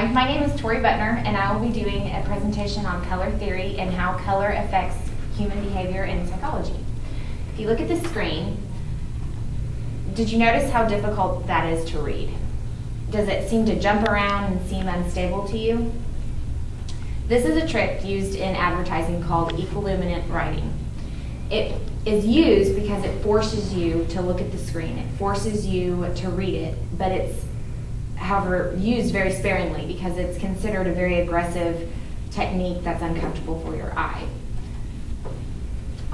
Hi, my name is Tori Butner, and I will be doing a presentation on color theory and how color affects human behavior and psychology. If you look at the screen, did you notice how difficult that is to read? Does it seem to jump around and seem unstable to you? This is a trick used in advertising called equiluminant writing. It is used because it forces you to look at the screen. It forces you to read it, but it's, however, used very sparingly because it's considered a very aggressive technique that's uncomfortable for your eye.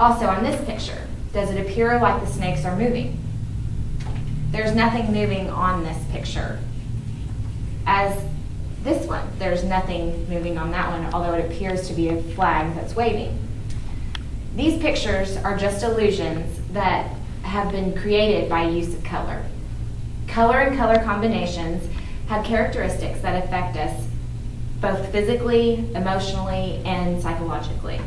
Also, on this picture, does it appear like the snakes are moving? There's nothing moving on this picture. As this one, there's nothing moving on that one, although it appears to be a flag that's waving. These pictures are just illusions that have been created by use of color. Color and color combinations have characteristics that affect us both physically, emotionally, and psychologically.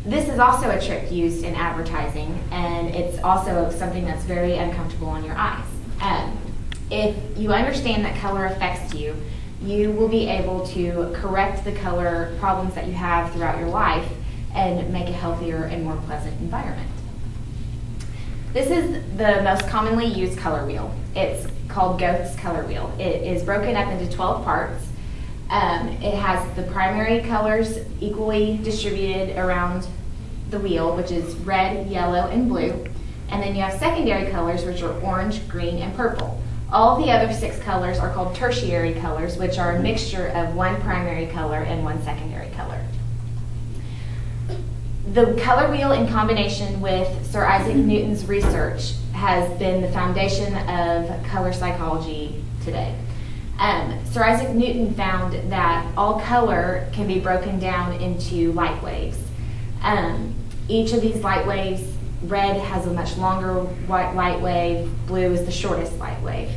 This is also a trick used in advertising, and it's also something that's very uncomfortable on your eyes. If you understand that color affects you, you will be able to correct the color problems that you have throughout your life and make a healthier and more pleasant environment. This is the most commonly used color wheel. It's called Goeth's color wheel. It is broken up into 12 parts. It has the primary colors equally distributed around the wheel, which is red, yellow, and blue. And then you have secondary colors, which are orange, green, and purple. All of the other 6 colors are called tertiary colors, which are a mixture of one primary color and one secondary color. The color wheel, in combination with Sir Isaac Newton's research, has been the foundation of color psychology today. Sir Isaac Newton found that all color can be broken down into light waves. Each of these light waves, red has a much longer light wave, blue is the shortest light wave.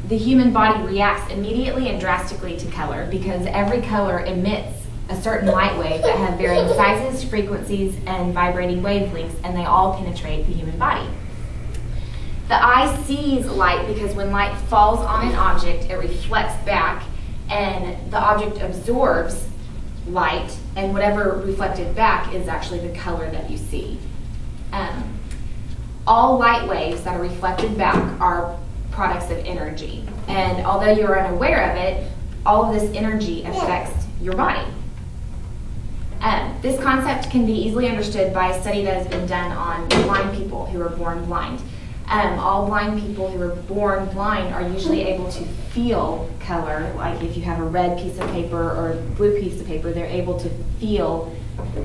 The human body reacts immediately and drastically to color because every color emits a certain light wave that have varying sizes, frequencies, and vibrating wavelengths, and they all penetrate the human body. The eye sees light because when light falls on an object, it reflects back, and the object absorbs light, and whatever reflected back is actually the color that you see. All light waves that are reflected back are products of energy, and although you're unaware of it, all of this energy affects your body. This concept can be easily understood by a study that has been done on blind people who are born blind. All blind people who are born blind are usually able to feel color, like if you have a red piece of paper or a blue piece of paper, they're able to feel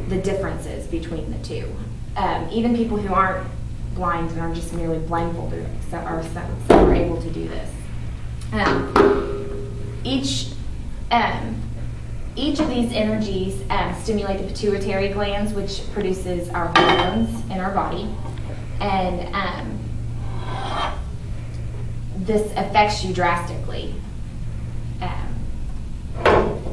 the differences between the two. Even people who aren't blind and are just merely blindfolded are able to do this. Each of these energies stimulate the pituitary glands, which produces our hormones in our body, and this affects you drastically.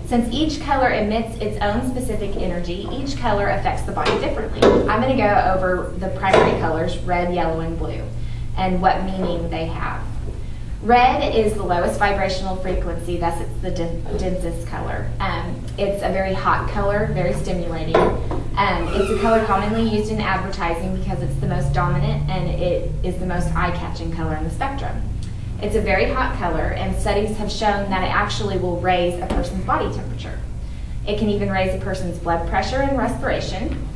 Since each color emits its own specific energy, each color affects the body differently. I'm going to go over the primary colors, red, yellow, and blue, and what meaning they have. Red is the lowest vibrational frequency, thus it's the densest color. It's a very hot color, very stimulating. It's a color commonly used in advertising because it's the most dominant and it is the most eye-catching color in the spectrum. It's a very hot color, and studies have shown that it actually will raise a person's body temperature. It can even raise a person's blood pressure and respiration.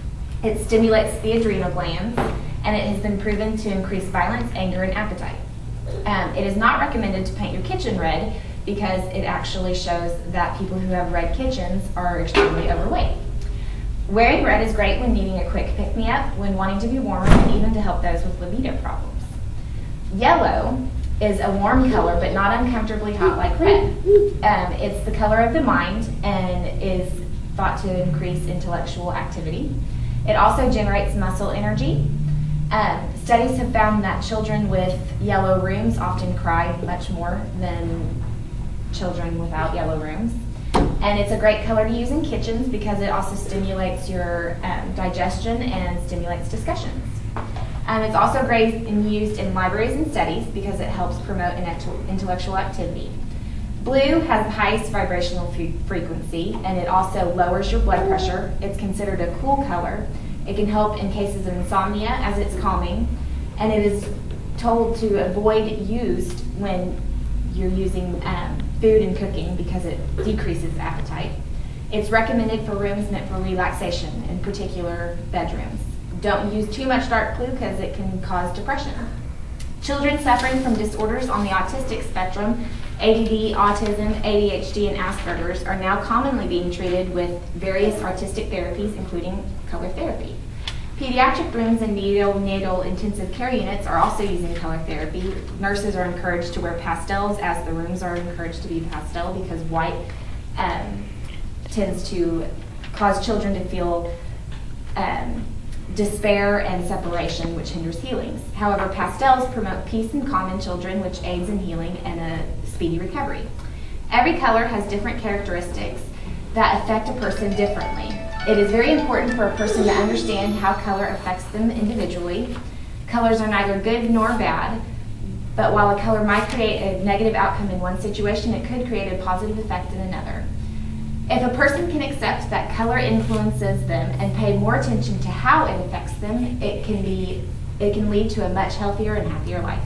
It stimulates the adrenal glands, and it has been proven to increase violence, anger, and appetite. It is not recommended to paint your kitchen red because it actually shows that people who have red kitchens are extremely overweight. Wearing red is great when needing a quick pick-me-up, when wanting to be warmer, and even to help those with libido problems. Yellow is a warm color, but not uncomfortably hot like red. It's the color of the mind and is thought to increase intellectual activity. It also generates muscle energy. Studies have found that children with yellow rooms often cry much more than children without yellow rooms. And it's a great color to use in kitchens because it also stimulates your digestion and stimulates discussions. It's also great and used in libraries and studies because it helps promote intellectual activity. Blue has the highest vibrational frequency, and it also lowers your blood pressure. It's considered a cool color. It can help in cases of insomnia as it's calming, and it is told to avoid used when you're using food and cooking because it decreases appetite. It's recommended for rooms meant for relaxation, in particular bedrooms. Don't use too much dark blue because it can cause depression. Children suffering from disorders on the autistic spectrum, ADD, autism, ADHD, and Asperger's, are now commonly being treated with various artistic therapies, including color therapy. Pediatric rooms and neonatal intensive care units are also using color therapy. Nurses are encouraged to wear pastels, as the rooms are encouraged to be pastel, because white tends to cause children to feel despair and separation, which hinders healings. However, pastels promote peace and calm in children, which aids in healing and a speedy recovery. Every color has different characteristics that affect a person differently. It is very important for a person to understand how color affects them individually. Colors are neither good nor bad, but while a color might create a negative outcome in one situation, it could create a positive effect in another. If a person can accept that color influences them and pay more attention to how it affects them, it can lead to a much healthier and happier life.